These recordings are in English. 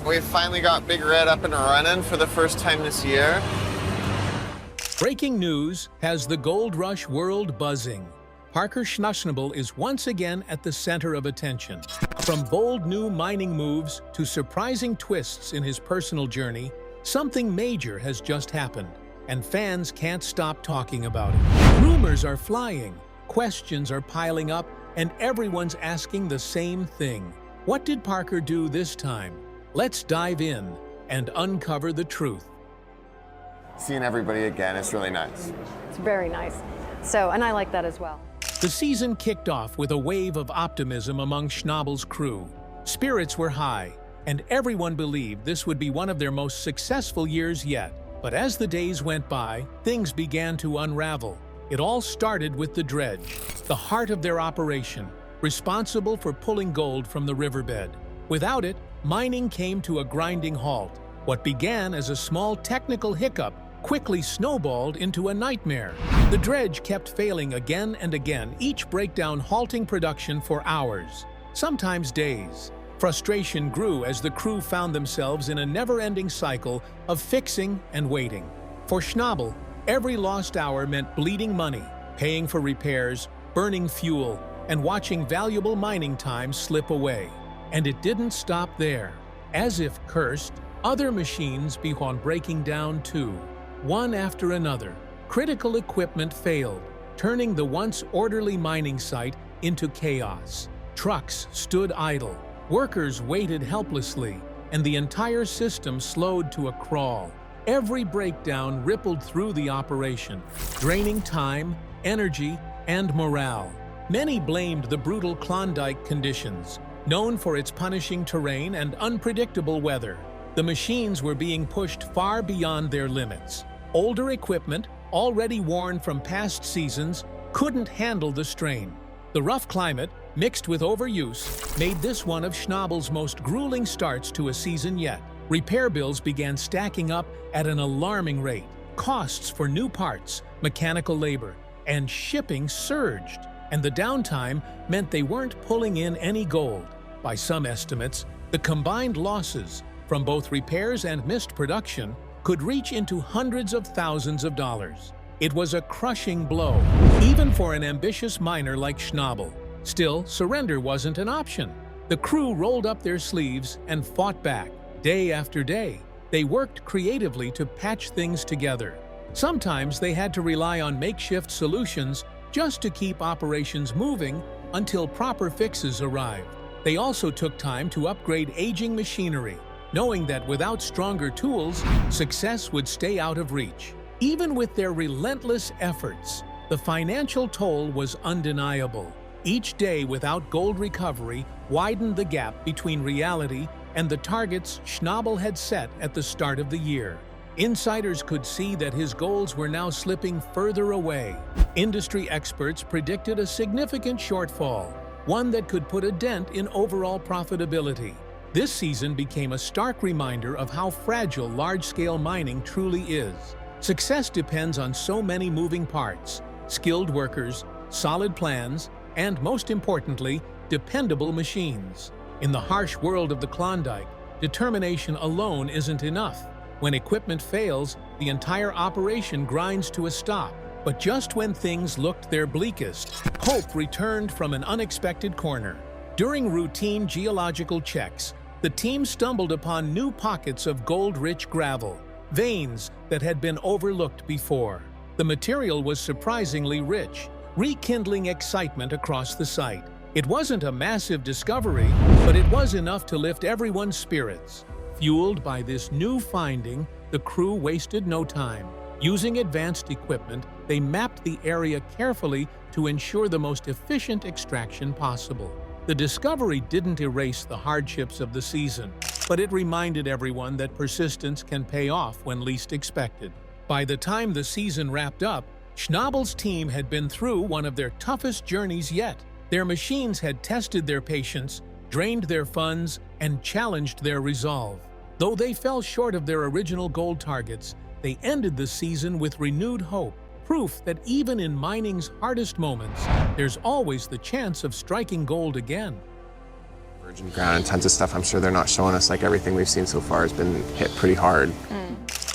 We've finally got Big Red up and running for the first time this year. Breaking news has the gold rush world buzzing. Parker Schnabel is once again at the center of attention. From bold new mining moves to surprising twists in his personal journey, something major has just happened, and fans can't stop talking about it. Rumors are flying, questions are piling up, and everyone's asking the same thing. What did Parker do this time? Let's dive in and uncover the truth. Seeing everybody again is really nice. It's very nice. And I like that as well. The season kicked off with a wave of optimism among Schnabel's crew. Spirits were high, and everyone believed this would be one of their most successful years yet. But as the days went by, things began to unravel. It all started with the dredge, the heart of their operation, responsible for pulling gold from the riverbed. Without it, mining came to a grinding halt. What began as a small technical hiccup quickly snowballed into a nightmare. The dredge kept failing again and again, each breakdown halting production for hours, sometimes days. Frustration grew as the crew found themselves in a never-ending cycle of fixing and waiting. For Schnabel, every lost hour meant bleeding money, paying for repairs, burning fuel, and watching valuable mining time slip away. And it didn't stop there. As if cursed, other machines began breaking down too. One after another, critical equipment failed, turning the once orderly mining site into chaos. Trucks stood idle, workers waited helplessly, and the entire system slowed to a crawl. Every breakdown rippled through the operation, draining time, energy, and morale. Many blamed the brutal Klondike conditions, known for its punishing terrain and unpredictable weather. The machines were being pushed far beyond their limits. Older equipment, already worn from past seasons, couldn't handle the strain. The rough climate, mixed with overuse, made this one of Schnabel's most grueling starts to a season yet. Repair bills began stacking up at an alarming rate. Costs for new parts, mechanical labor, and shipping surged. And the downtime meant they weren't pulling in any gold. By some estimates, the combined losses from both repairs and missed production could reach into hundreds of thousands of dollars. It was a crushing blow, even for an ambitious miner like Schnabel. Still, surrender wasn't an option. The crew rolled up their sleeves and fought back. Day after day, they worked creatively to patch things together. Sometimes they had to rely on makeshift solutions just to keep operations moving until proper fixes arrived. They also took time to upgrade aging machinery, knowing that without stronger tools, success would stay out of reach. Even with their relentless efforts, the financial toll was undeniable. Each day without gold recovery widened the gap between reality and the targets Schnabel had set at the start of the year. Insiders could see that his goals were now slipping further away. Industry experts predicted a significant shortfall, one that could put a dent in overall profitability. This season became a stark reminder of how fragile large-scale mining truly is. Success depends on so many moving parts: skilled workers, solid plans, and most importantly, dependable machines. In the harsh world of the Klondike, determination alone isn't enough. When equipment fails, the entire operation grinds to a stop. But just when things looked their bleakest, hope returned from an unexpected corner. During routine geological checks, the team stumbled upon new pockets of gold-rich gravel, veins that had been overlooked before. The material was surprisingly rich, rekindling excitement across the site. It wasn't a massive discovery, but it was enough to lift everyone's spirits. Fueled by this new finding, the crew wasted no time. Using advanced equipment, they mapped the area carefully to ensure the most efficient extraction possible. The discovery didn't erase the hardships of the season, but it reminded everyone that persistence can pay off when least expected. By the time the season wrapped up, Schnabel's team had been through one of their toughest journeys yet. Their machines had tested their patience, drained their funds, and challenged their resolve. Though they fell short of their original gold targets, they ended the season with renewed hope, proof that even in mining's hardest moments, there's always the chance of striking gold again. virgin ground and tons of stuff I'm sure they're not showing us. Like everything we've seen so far has been hit pretty hard.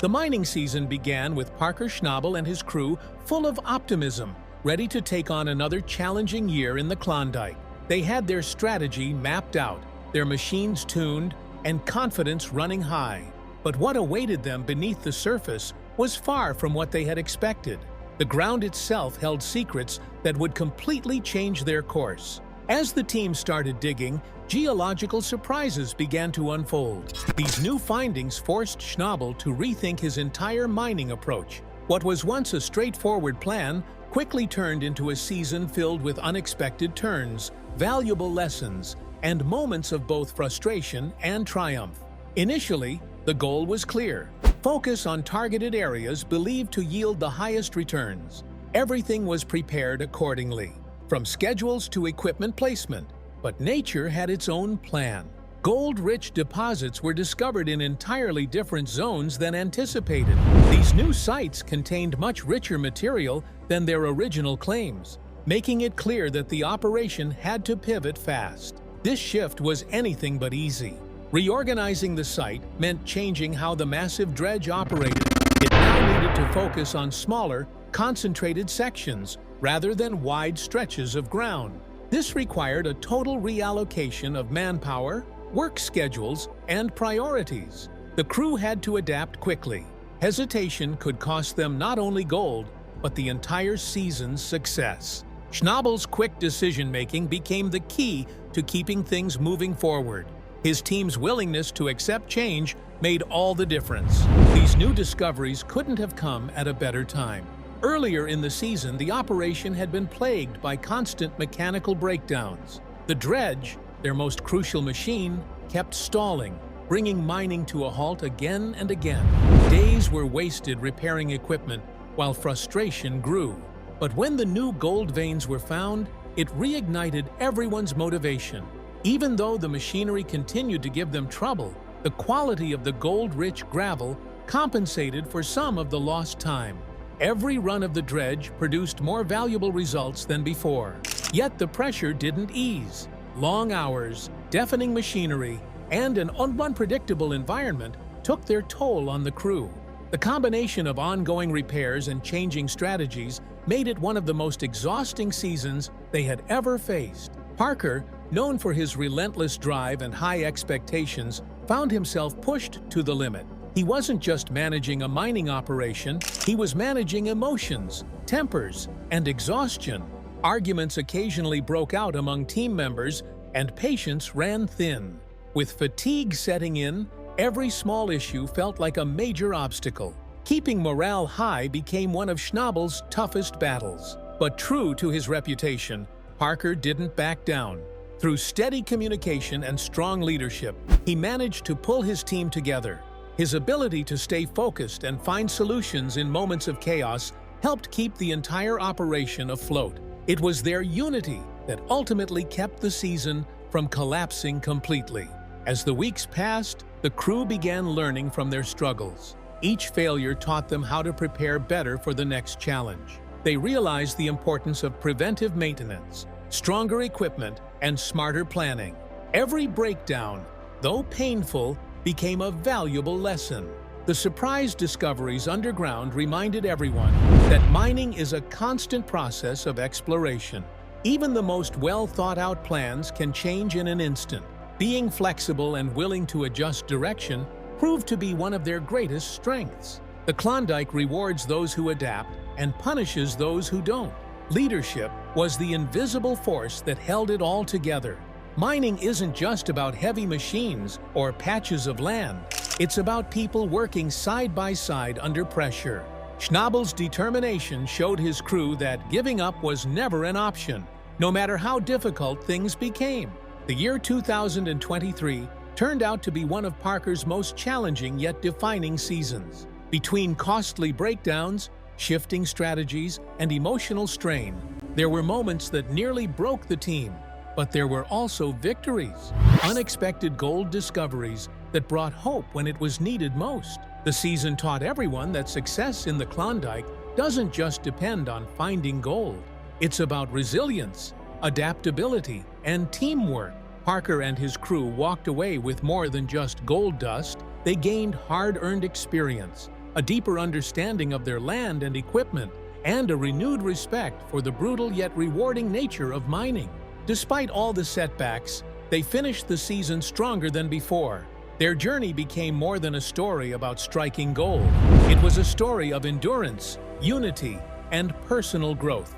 The mining season began with Parker Schnabel and his crew full of optimism, ready to take on another challenging year in the Klondike. They had their strategy mapped out, their machines tuned, and confidence running high. But what awaited them beneath the surface was far from what they had expected. The ground itself held secrets that would completely change their course. As the team started digging, geological surprises began to unfold. These new findings forced Schnabel to rethink his entire mining approach. What was once a straightforward plan quickly turned into a season filled with unexpected turns, valuable lessons, and moments of both frustration and triumph. Initially, the goal was clear: focus on targeted areas believed to yield the highest returns. Everything was prepared accordingly, from schedules to equipment placement. But nature had its own plan. Gold-rich deposits were discovered in entirely different zones than anticipated. These new sites contained much richer material than their original claims, making it clear that the operation had to pivot fast. This shift was anything but easy. Reorganizing the site meant changing how the massive dredge operated. It now needed to focus on smaller, concentrated sections rather than wide stretches of ground. This required a total reallocation of manpower, work schedules, and priorities. The crew had to adapt quickly. Hesitation could cost them not only gold, but the entire season's success. Schnabel's quick decision-making became the key to keeping things moving forward. His team's willingness to accept change made all the difference. These new discoveries couldn't have come at a better time. Earlier in the season, the operation had been plagued by constant mechanical breakdowns. The dredge, their most crucial machine, kept stalling, bringing mining to a halt again and again. Days were wasted repairing equipment, while frustration grew. But when the new gold veins were found, it reignited everyone's motivation. Even though the machinery continued to give them trouble, the quality of the gold-rich gravel compensated for some of the lost time. Every run of the dredge produced more valuable results than before. Yet the pressure didn't ease. Long hours, deafening machinery, and an unpredictable environment took their toll on the crew. The combination of ongoing repairs and changing strategies made it one of the most exhausting seasons they had ever faced. Parker, known for his relentless drive and high expectations, found himself pushed to the limit. He wasn't just managing a mining operation, he was managing emotions, tempers, and exhaustion. Arguments occasionally broke out among team members, and patience ran thin. With fatigue setting in, every small issue felt like a major obstacle. Keeping morale high became one of Schnabel's toughest battles. But true to his reputation, Parker didn't back down. Through steady communication and strong leadership, he managed to pull his team together. His ability to stay focused and find solutions in moments of chaos helped keep the entire operation afloat. It was their unity that ultimately kept the season from collapsing completely. As the weeks passed, the crew began learning from their struggles. Each failure taught them how to prepare better for the next challenge. They realized the importance of preventive maintenance, stronger equipment, and smarter planning. Every breakdown, though painful, became a valuable lesson. The surprise discoveries underground reminded everyone that mining is a constant process of exploration. Even the most well-thought-out plans can change in an instant. Being flexible and willing to adjust direction proved to be one of their greatest strengths. The Klondike rewards those who adapt and punishes those who don't. Leadership was the invisible force that held it all together. Mining isn't just about heavy machines or patches of land. It's about people working side by side under pressure. Schnabel's determination showed his crew that giving up was never an option, no matter how difficult things became. The year 2023 turned out to be one of Parker's most challenging yet defining seasons. Between costly breakdowns, shifting strategies, and emotional strain, there were moments that nearly broke the team. But there were also victories, unexpected gold discoveries that brought hope when it was needed most. The season taught everyone that success in the Klondike doesn't just depend on finding gold. It's about resilience, adaptability, and teamwork. Parker and his crew walked away with more than just gold dust. They gained hard-earned experience, a deeper understanding of their land and equipment, and a renewed respect for the brutal yet rewarding nature of mining. Despite all the setbacks, they finished the season stronger than before. Their journey became more than a story about striking gold. It was a story of endurance, unity, and personal growth.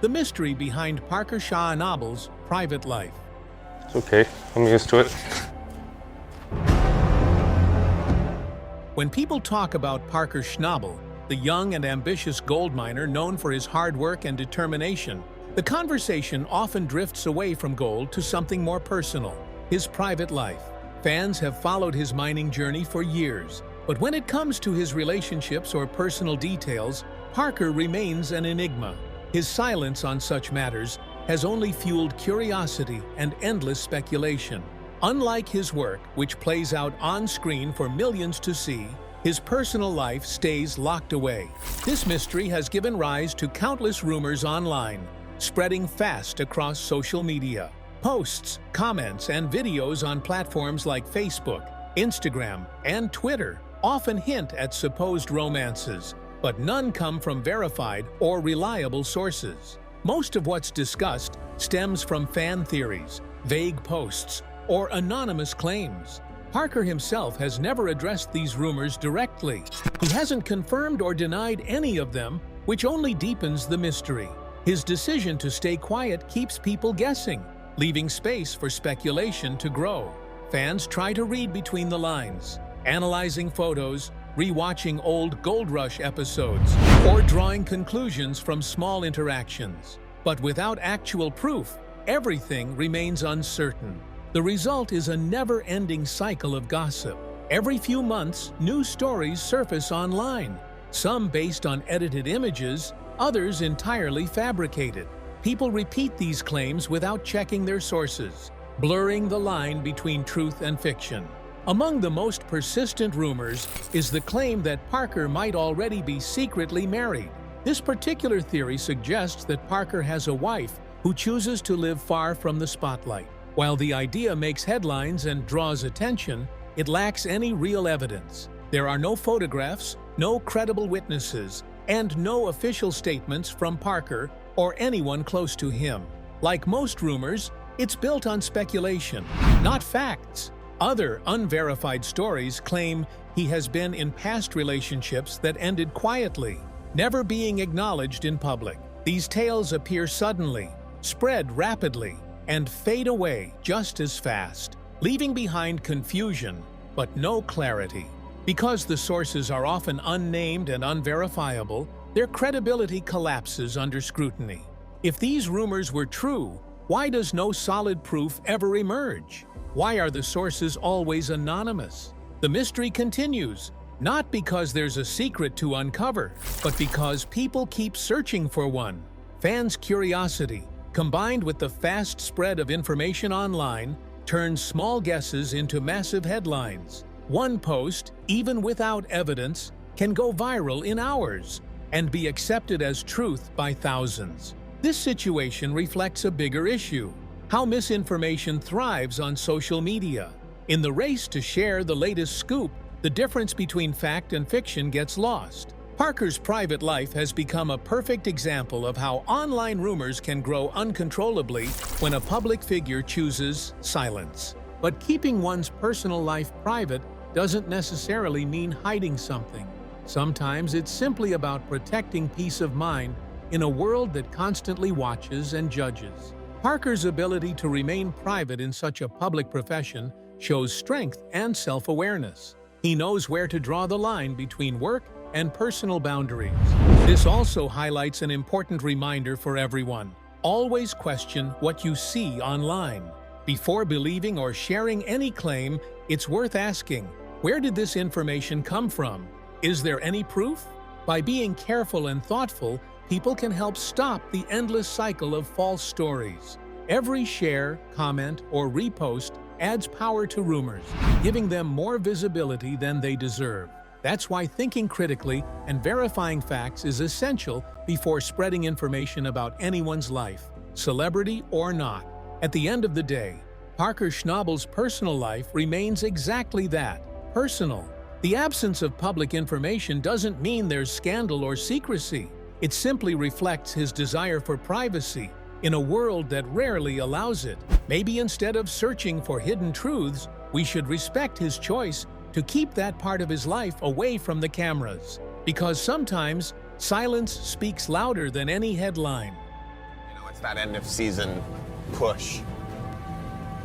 The mystery behind Parker Schnabel's private life. It's okay, I'm used to it. When people talk about Parker Schnabel, the young and ambitious gold miner known for his hard work and determination, the conversation often drifts away from gold to something more personal, his private life. Fans have followed his mining journey for years, but when it comes to his relationships or personal details, Parker remains an enigma. His silence on such matters has only fueled curiosity and endless speculation. Unlike his work, which plays out on-screen for millions to see, his personal life stays locked away. This mystery has given rise to countless rumors online, spreading fast across social media. Posts, comments, and videos on platforms like Facebook, Instagram, and Twitter often hint at supposed romances, but none come from verified or reliable sources. Most of what's discussed stems from fan theories, vague posts, or anonymous claims. Parker himself has never addressed these rumors directly. He hasn't confirmed or denied any of them, which only deepens the mystery. His decision to stay quiet keeps people guessing, leaving space for speculation to grow. Fans try to read between the lines, analyzing photos, rewatching old Gold Rush episodes, or drawing conclusions from small interactions. But without actual proof, everything remains uncertain. The result is a never-ending cycle of gossip. Every few months, new stories surface online, some based on edited images, others entirely fabricated. People repeat these claims without checking their sources, blurring the line between truth and fiction. Among the most persistent rumors is the claim that Parker might already be secretly married. This particular theory suggests that Parker has a wife who chooses to live far from the spotlight. While the idea makes headlines and draws attention, it lacks any real evidence. There are no photographs, no credible witnesses, and no official statements from Parker or anyone close to him. Like most rumors, it's built on speculation, not facts. Other unverified stories claim he has been in past relationships that ended quietly, never being acknowledged in public. These tales appear suddenly, spread rapidly, and fade away just as fast, leaving behind confusion but no clarity. Because the sources are often unnamed and unverifiable, their credibility collapses under scrutiny. If these rumors were true, why does no solid proof ever emerge? Why are the sources always anonymous? The mystery continues, not because there's a secret to uncover, but because people keep searching for one. Fans' curiosity, combined with the fast spread of information online, turns small guesses into massive headlines. One post, even without evidence, can go viral in hours and be accepted as truth by thousands. This situation reflects a bigger issue: how misinformation thrives on social media. In the race to share the latest scoop, the difference between fact and fiction gets lost. Parker's private life has become a perfect example of how online rumors can grow uncontrollably when a public figure chooses silence. But keeping one's personal life private doesn't necessarily mean hiding something. Sometimes it's simply about protecting peace of mind in a world that constantly watches and judges. Parker's ability to remain private in such a public profession shows strength and self-awareness. He knows where to draw the line between work and personal boundaries. This also highlights an important reminder for everyone. Always question what you see online. Before believing or sharing any claim, it's worth asking, where did this information come from? Is there any proof? By being careful and thoughtful, people can help stop the endless cycle of false stories. Every share, comment, or repost adds power to rumors, giving them more visibility than they deserve. That's why thinking critically and verifying facts is essential before spreading information about anyone's life, celebrity or not. At the end of the day, Parker Schnabel's personal life remains exactly that, personal. The absence of public information doesn't mean there's scandal or secrecy. It simply reflects his desire for privacy in a world that rarely allows it. Maybe instead of searching for hidden truths, we should respect his choice to keep that part of his life away from the cameras. Because sometimes, silence speaks louder than any headline. You know, it's that end of season push.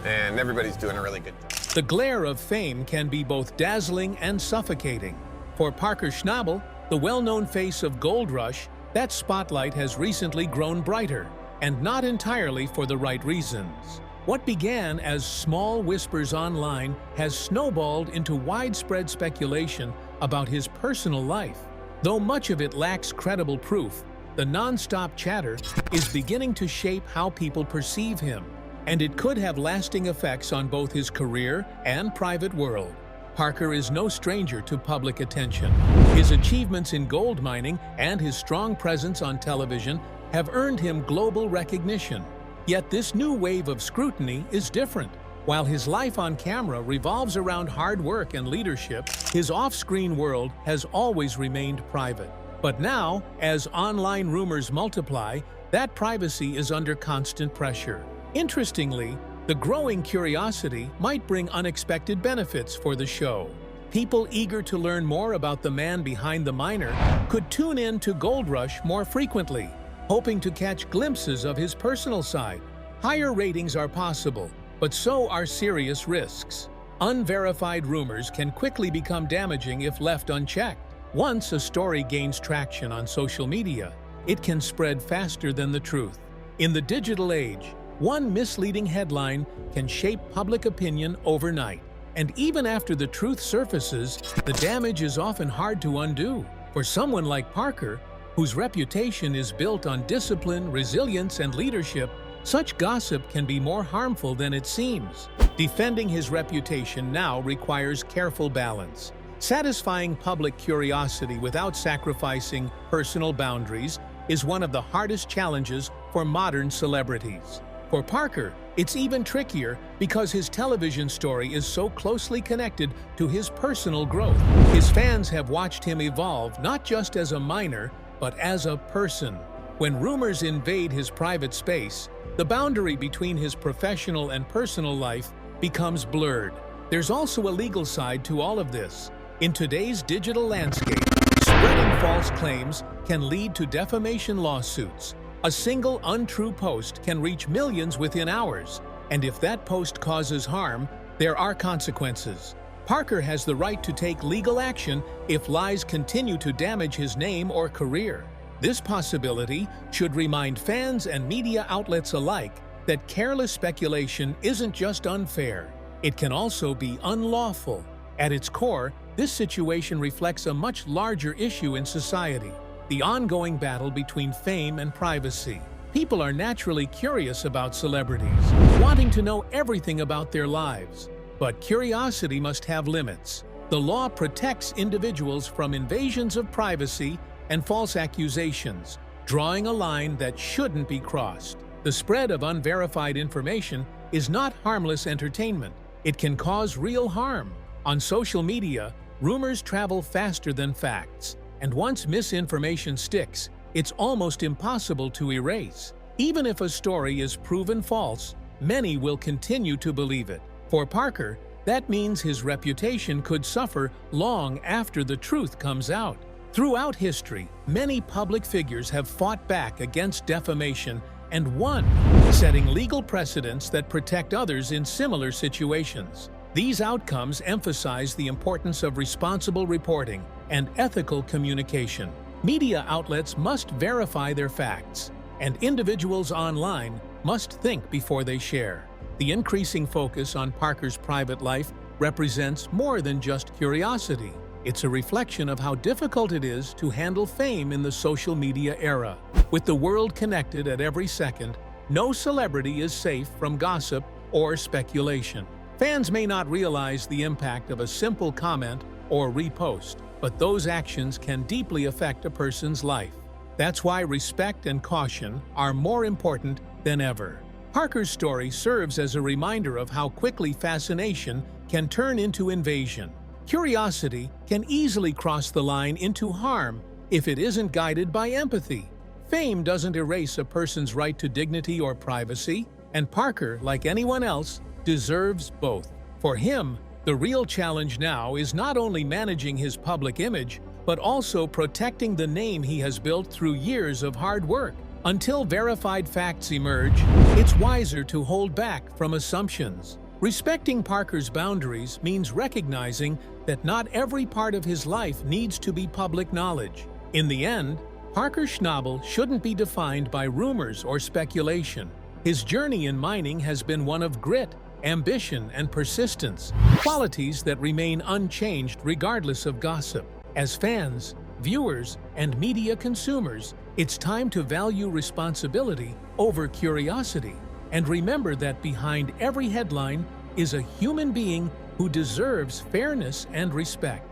And everybody's doing a really good job. The glare of fame can be both dazzling and suffocating. For Parker Schnabel, the well-known face of Gold Rush, that spotlight has recently grown brighter, and not entirely for the right reasons. What began as small whispers online has snowballed into widespread speculation about his personal life. Though much of it lacks credible proof, the non-stop chatter is beginning to shape how people perceive him, and it could have lasting effects on both his career and private world. Parker is no stranger to public attention. His achievements in gold mining and his strong presence on television have earned him global recognition. Yet this new wave of scrutiny is different. While his life on camera revolves around hard work and leadership, his off-screen world has always remained private. But now, as online rumors multiply, that privacy is under constant pressure. Interestingly, the growing curiosity might bring unexpected benefits for the show. People eager to learn more about the man behind the miner could tune in to Gold Rush more frequently, hoping to catch glimpses of his personal side. Higher ratings are possible, but so are serious risks. Unverified rumors can quickly become damaging if left unchecked. Once a story gains traction on social media, it can spread faster than the truth. In the digital age, one misleading headline can shape public opinion overnight. And even after the truth surfaces, the damage is often hard to undo. For someone like Parker, whose reputation is built on discipline, resilience, and leadership, such gossip can be more harmful than it seems. Defending his reputation now requires careful balance. Satisfying public curiosity without sacrificing personal boundaries is one of the hardest challenges for modern celebrities. For Parker, it's even trickier because his television story is so closely connected to his personal growth. His fans have watched him evolve not just as a miner, but as a person. When rumors invade his private space, the boundary between his professional and personal life becomes blurred. There's also a legal side to all of this. In today's digital landscape, spreading false claims can lead to defamation lawsuits. A single untrue post can reach millions within hours, and if that post causes harm, there are consequences. Parker has the right to take legal action if lies continue to damage his name or career. This possibility should remind fans and media outlets alike that careless speculation isn't just unfair, it can also be unlawful. At its core, this situation reflects a much larger issue in society: the ongoing battle between fame and privacy. People are naturally curious about celebrities, wanting to know everything about their lives. But curiosity must have limits. The law protects individuals from invasions of privacy and false accusations, drawing a line that shouldn't be crossed. The spread of unverified information is not harmless entertainment. It can cause real harm. On social media, rumors travel faster than facts, and once misinformation sticks, it's almost impossible to erase. Even if a story is proven false, many will continue to believe it. For Parker, that means his reputation could suffer long after the truth comes out. Throughout history, many public figures have fought back against defamation and won, setting legal precedents that protect others in similar situations. These outcomes emphasize the importance of responsible reporting and ethical communication. Media outlets must verify their facts, and individuals online must think before they share. The increasing focus on Parker's private life represents more than just curiosity. It's a reflection of how difficult it is to handle fame in the social media era. With the world connected at every second, no celebrity is safe from gossip or speculation. Fans may not realize the impact of a simple comment or repost, but those actions can deeply affect a person's life. That's why respect and caution are more important than ever. Parker's story serves as a reminder of how quickly fascination can turn into invasion. Curiosity can easily cross the line into harm if it isn't guided by empathy. Fame doesn't erase a person's right to dignity or privacy, and Parker, like anyone else, deserves both. For him, the real challenge now is not only managing his public image, but also protecting the name he has built through years of hard work. Until verified facts emerge, it's wiser to hold back from assumptions. Respecting Parker's boundaries means recognizing that not every part of his life needs to be public knowledge. In the end, Parker Schnabel shouldn't be defined by rumors or speculation. His journey in mining has been one of grit, ambition, and persistence, qualities that remain unchanged regardless of gossip. As fans, viewers, and media consumers, it's time to value responsibility over curiosity, and remember that behind every headline is a human being who deserves fairness and respect.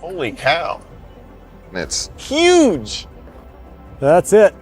Holy cow. It's huge. That's it.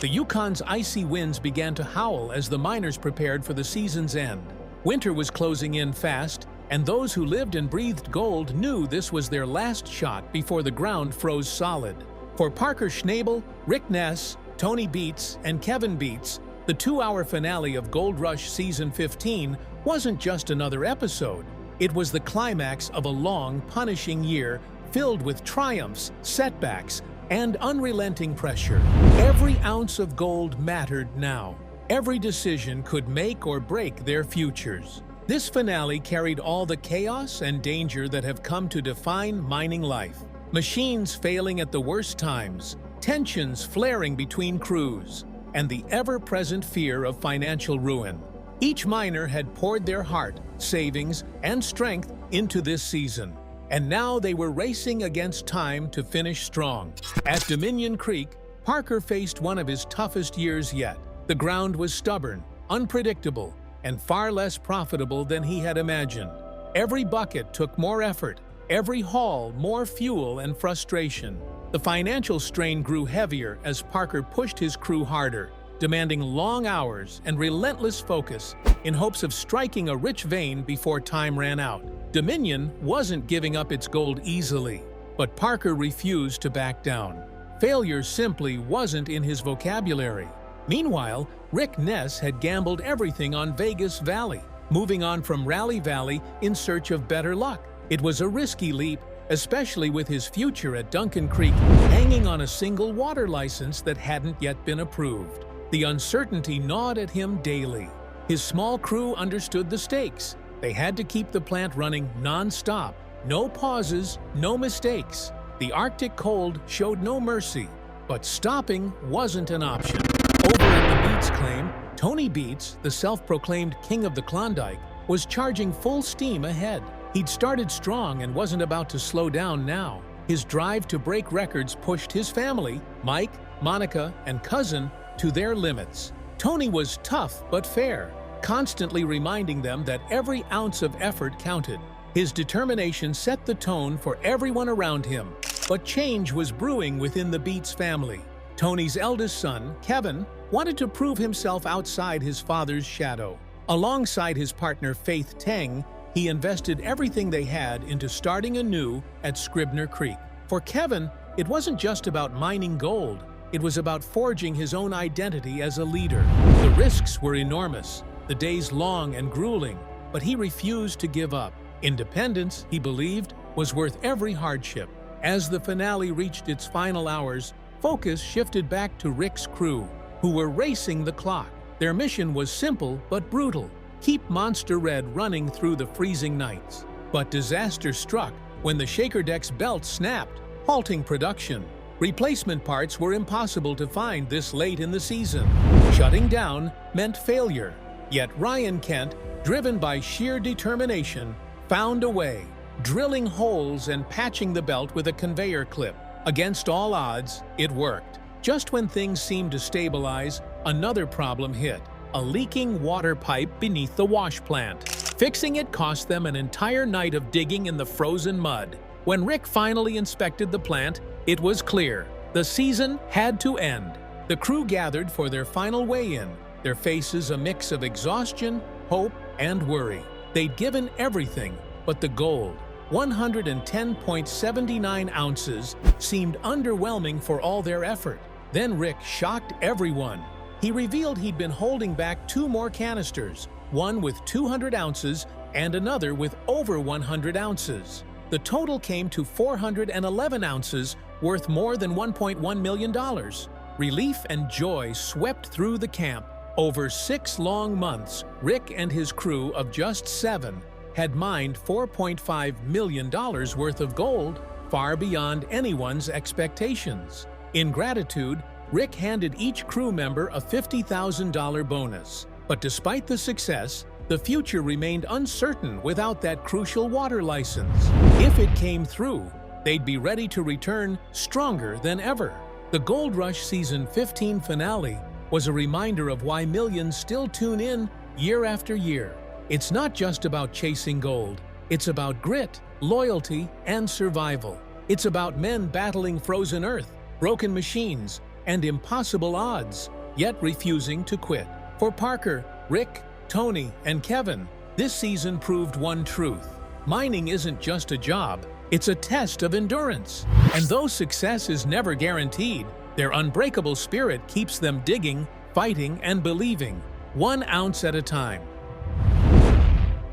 The Yukon's icy winds began to howl as the miners prepared for the season's end. Winter was closing in fast, and those who lived and breathed gold knew this was their last shot before the ground froze solid. For Parker Schnabel, Rick Ness, Tony Beats, and Kevin Beats, the 2-hour finale of Gold Rush Season 15 wasn't just another episode. It was the climax of a long, punishing year filled with triumphs, setbacks, and unrelenting pressure. Every ounce of gold mattered now. Every decision could make or break their futures. This finale carried all the chaos and danger that have come to define mining life. Machines failing at the worst times, tensions flaring between crews, and the ever-present fear of financial ruin. Each miner had poured their heart, savings, and strength into this season, and now they were racing against time to finish strong. At Dominion Creek, Parker faced one of his toughest years yet. The ground was stubborn, unpredictable, and far less profitable than he had imagined. Every bucket took more effort, every haul more fuel and frustration. The financial strain grew heavier as Parker pushed his crew harder, demanding long hours and relentless focus in hopes of striking a rich vein before time ran out. Dominion wasn't giving up its gold easily, but Parker refused to back down. Failure simply wasn't in his vocabulary. Meanwhile, Rick Ness had gambled everything on Vegas Valley, moving on from Rally Valley in search of better luck. It was a risky leap, especially with his future at Duncan Creek hanging on a single water license that hadn't yet been approved. The uncertainty gnawed at him daily. His small crew understood the stakes. They had to keep the plant running non-stop. No pauses, no mistakes. The Arctic cold showed no mercy, but stopping wasn't an option. Over at the Beats claim, Tony Beats, the self-proclaimed king of the Klondike, was charging full steam ahead. He'd started strong and wasn't about to slow down now. His drive to break records pushed his family, Mike, Monica, and cousin, to their limits. Tony was tough but fair, constantly reminding them that every ounce of effort counted. His determination set the tone for everyone around him, but change was brewing within the Beats family. Tony's eldest son, Kevin, wanted to prove himself outside his father's shadow. Alongside his partner Faith Teng, he invested everything they had into starting anew at Scribner Creek. For Kevin, it wasn't just about mining gold, it was about forging his own identity as a leader. The risks were enormous, the days long and grueling, but he refused to give up. Independence, he believed, was worth every hardship. As the finale reached its final hours, focus shifted back to Rick's crew, who were racing the clock. Their mission was simple but brutal: keep Monster Red running through the freezing nights. But disaster struck when the shaker deck's belt snapped, halting production. Replacement parts were impossible to find this late in the season. Shutting down meant failure. Yet Ryan Kent, driven by sheer determination, found a way, drilling holes and patching the belt with a conveyor clip. Against all odds, it worked. Just when things seemed to stabilize, another problem hit: a leaking water pipe beneath the wash plant. Fixing it cost them an entire night of digging in the frozen mud. When Rick finally inspected the plant, it was clear: the season had to end. The crew gathered for their final weigh-in, their faces a mix of exhaustion, hope, and worry. They'd given everything, but the gold, 110.79 ounces, seemed underwhelming for all their effort. Then Rick shocked everyone. He revealed he'd been holding back 2 more canisters, one with 200 ounces and another with over 100 ounces. The total came to 411 ounces, worth more than $1.1 million. Relief and joy swept through the camp. Over 6 long months, Rick and his crew of just 7 had mined $4.5 million worth of gold, far beyond anyone's expectations. In gratitude, Rick handed each crew member a $50,000 bonus. But despite the success, the future remained uncertain without that crucial water license. If it came through, they'd be ready to return stronger than ever. The Gold Rush Season 15 finale was a reminder of why millions still tune in year after year. It's not just about chasing gold. It's about grit, loyalty, and survival. It's about men battling frozen earth, broken machines, and impossible odds, yet refusing to quit. For Parker, Rick, Tony, and Kevin, this season proved one truth. Mining isn't just a job, it's a test of endurance. And though success is never guaranteed, their unbreakable spirit keeps them digging, fighting, and believing, 1 ounce at a time.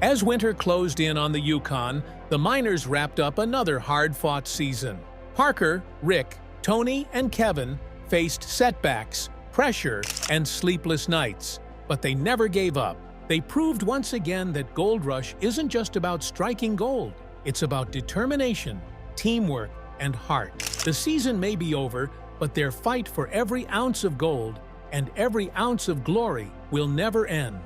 As winter closed in on the Yukon, the miners wrapped up another hard-fought season. Parker, Rick, Tony, and Kevin faced setbacks, pressure, and sleepless nights, but they never gave up. They proved once again that Gold Rush isn't just about striking gold. It's about determination, teamwork, and heart. The season may be over, but their fight for every ounce of gold and every ounce of glory will never end.